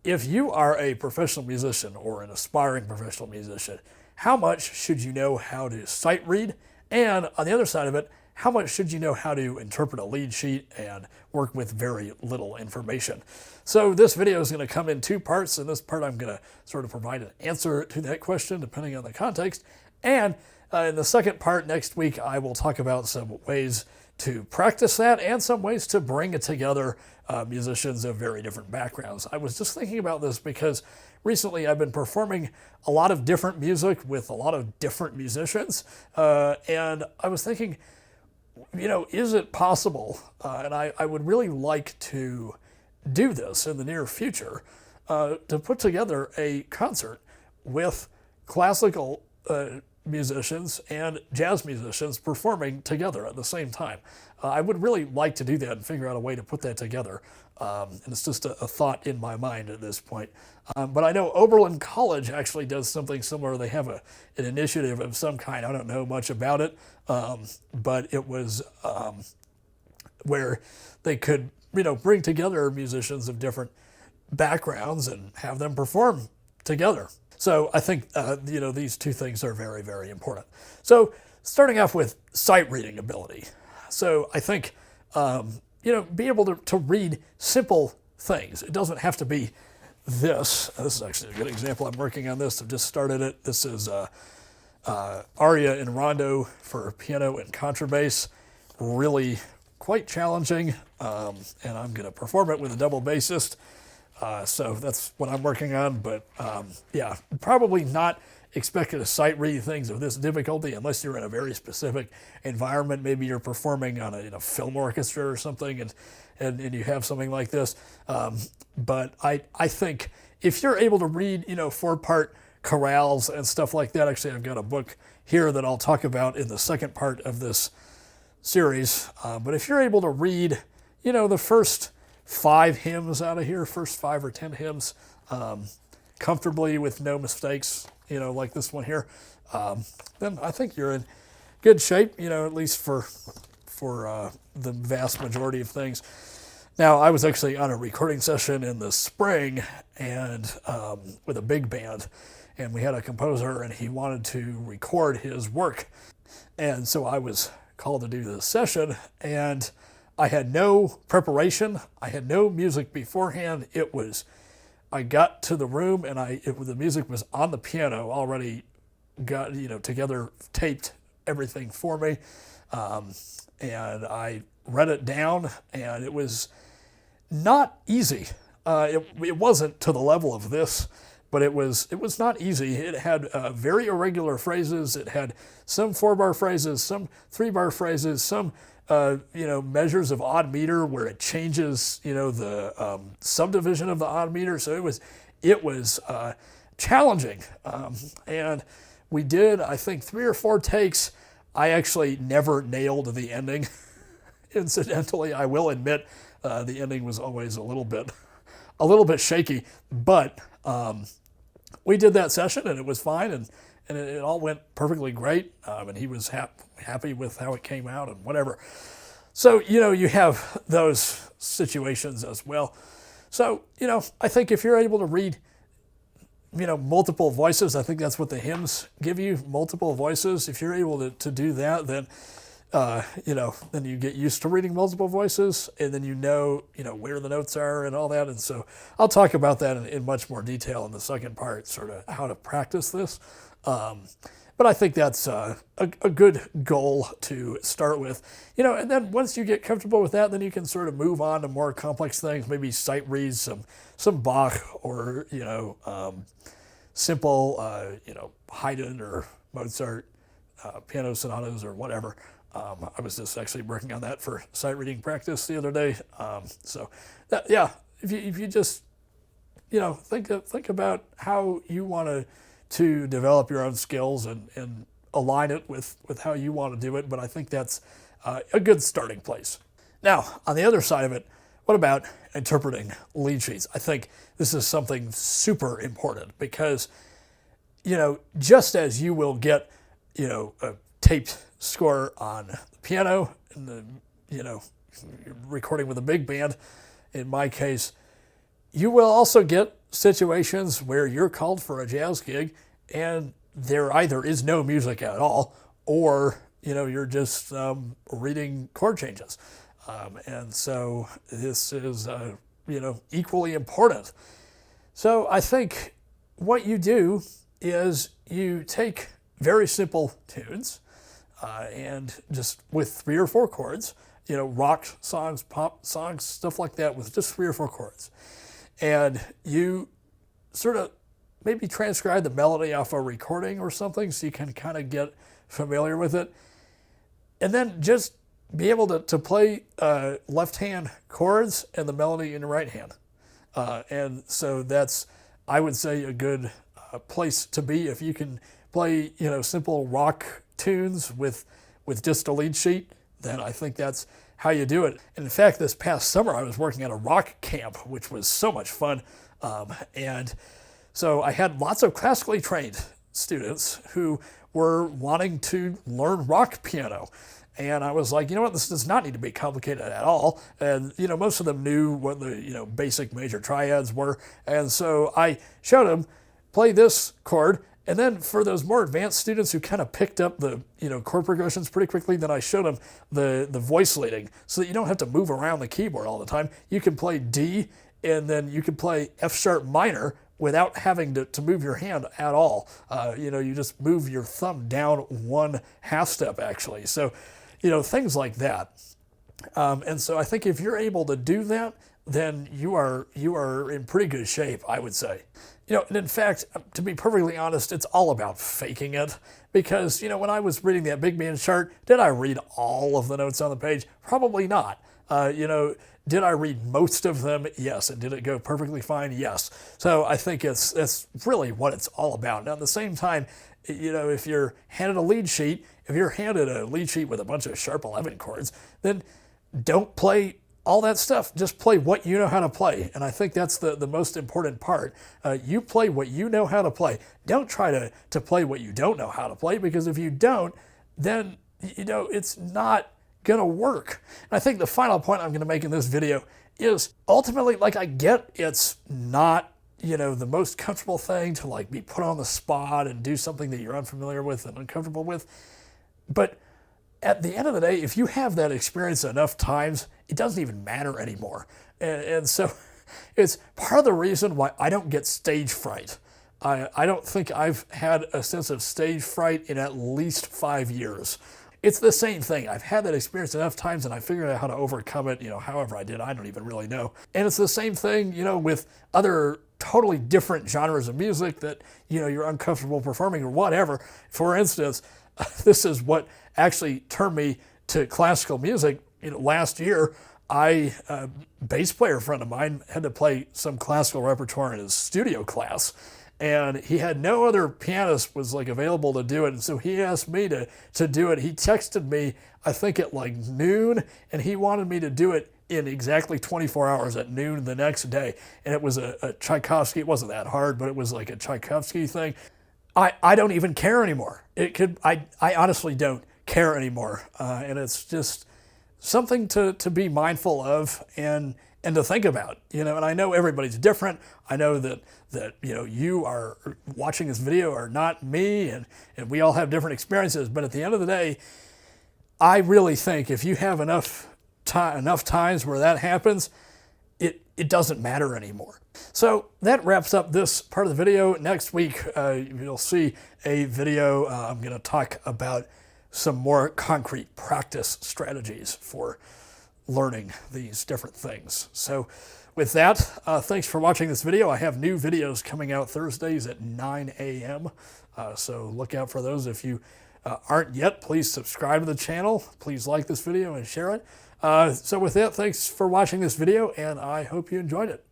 if you are a professional musician or an aspiring professional musician, how much should you know how to sight read? And on the other side of it, how much should you know how to interpret a lead sheet and work with very little information? So this video is going to come in two parts. In this part, I'm going to sort of provide an answer to that question depending on the context. And in the second part next week, I will talk about some ways to practice that and some ways to bring it together musicians of very different backgrounds. I was just thinking about this because recently I've been performing a lot of different music with a lot of different musicians. And I was thinking, is it possible, and I would really like to do this in the near future, to put together a concert with classical musicians and jazz musicians performing together at the same time. I would really like to do that and figure out a way to put that together. And it's just a thought in my mind at this point. But I know Oberlin College actually does something similar. They have an initiative of some kind. I don't know much about it, but it was where they could, bring together musicians of different backgrounds and have them perform together. So I think, these two things are very, very important. So starting off with sight reading ability. So I think, be able to read simple things. It doesn't have to be this. This is actually a good example. I'm working on this. I've just started it. This is aria in rondo for piano and contrabass. Really quite challenging, and I'm going to perform it with a double bassist. So that's what I'm working on, but probably not expected to sight read things of this difficulty unless you're in a very specific environment. Maybe you're performing on a film orchestra or something, and you have something like this. But I think if you're able to read, 4-part chorales and stuff like that, actually I've got a book here that I'll talk about in the second part of this series. But if you're able to read, the first 5 hymns out of here, first 5 or 10 hymns, comfortably with no mistakes, like this one here, then I think you're in good shape, at least for the vast majority of things. Now, I was actually on a recording session in the spring and with a big band, and we had a composer, and he wanted to record his work. And so I was called to do this session, and I had no preparation. I had no music beforehand. I got to the room and the music was on the piano already, got together, taped everything for me, and I read it down, and it was not easy. It wasn't to the level of this, but it was not easy. It had very irregular phrases. It had some 4-bar phrases, some 3-bar phrases, some measures of odd meter where it changes, the subdivision of the odd meter. So it was challenging. And we did, I think, 3 or 4 takes. I actually never nailed the ending. Incidentally, I will admit, the ending was always a little bit shaky, but we did that session and it was fine, and it all went perfectly great, and he was happy with how it came out and whatever. So, you have those situations as well. So, I think if you're able to read, multiple voices, I think that's what the hymns give you, multiple voices. If you're able to do that, then, then you get used to reading multiple voices, and then where the notes are and all that. And so I'll talk about that in much more detail in the second part, sort of how to practice this. But I think that's a good goal to start with, and then once you get comfortable with that, then you can sort of move on to more complex things, maybe sight read some Bach or, simple, Haydn or Mozart, piano sonatas or whatever. I was just actually working on that for sight reading practice the other day. If you just, think about how you want to develop your own skills and align it with how you want to do it. But I think that's a good starting place. Now, on the other side of it, what about interpreting lead sheets? I think this is something super important because, just as you will get, a taped score on the piano and you're recording with a big band, in my case, you will also get situations where you're called for a jazz gig and there either is no music at all, or you're just reading chord changes. And so this is equally important. So I think what you do is you take very simple tunes and just with 3 or 4 chords, rock songs, pop songs, stuff like that with just 3 or 4 chords. And you sort of maybe transcribe the melody off a recording or something so you can kind of get familiar with it. And then just be able to play left-hand chords and the melody in your right hand. And so that's, I would say, a good place to be if you can play, simple rock tunes with just a lead sheet. Then I think that's how you do it. And in fact, this past summer I was working at a rock camp, which was so much fun. And so I had lots of classically trained students who were wanting to learn rock piano. And I was like, you know what, this does not need to be complicated at all. And, most of them knew what the, basic major triads were. And so I showed them, play this chord. And then for those more advanced students who kind of picked up the, chord progressions pretty quickly, then I showed them the voice leading so that you don't have to move around the keyboard all the time. You can play D and then you can play F sharp minor without having to move your hand at all. You just move your thumb down 1 half step actually. So, things like that. And so I think if you're able to do that, then you are in pretty good shape, I would say. And in fact, to be perfectly honest, it's all about faking it. Because, when I was reading that big band chart, did I read all of the notes on the page? Probably not. Did I read most of them? Yes. And did it go perfectly fine? Yes. So I think that's really what it's all about. Now, at the same time, if you're handed a lead sheet, with a bunch of sharp 11 chords, then don't play all that stuff. Just play what you know how to play. And I think that's the most important part. You play what you know how to play. Don't try to play what you don't know how to play, because if you don't, then, it's not going to work. And I think the final point I'm going to make in this video is ultimately, I get it's not, the most comfortable thing to be put on the spot and do something that you're unfamiliar with and uncomfortable with. But at the end of the day, if you have that experience enough times, it doesn't even matter anymore. And so it's part of the reason why I don't get stage fright. I don't think I've had a sense of stage fright in at least 5 years. It's the same thing. I've had that experience enough times and I figured out how to overcome it, however I did. I don't even really know. And it's the same thing, with other totally different genres of music that, you're uncomfortable performing or whatever. For instance, this is what actually turned me to classical music. Last year, a bass player friend of mine had to play some classical repertoire in his studio class. And he had no other pianist was available to do it. And so he asked me to do it. He texted me, I think at noon, and he wanted me to do it in exactly 24 hours at noon the next day. And it was a Tchaikovsky. It wasn't that hard, but it was a Tchaikovsky thing. I don't even care anymore. I honestly don't care anymore. And it's just something to be mindful of and to think about, and I know everybody's different. I know that you are watching this video are not me, and we all have different experiences. But at the end of the day, I really think if you have enough times where that happens, it doesn't matter anymore. So that wraps up this part of the video. Next week, you'll see a video. I'm going to talk about some more concrete practice strategies for learning these different things. So with that, thanks for watching this video. I have new videos coming out Thursdays at 9 a.m. So look out for those. If you aren't yet, please subscribe to the channel. Please like this video and share it. So with that, thanks for watching this video, and I hope you enjoyed it.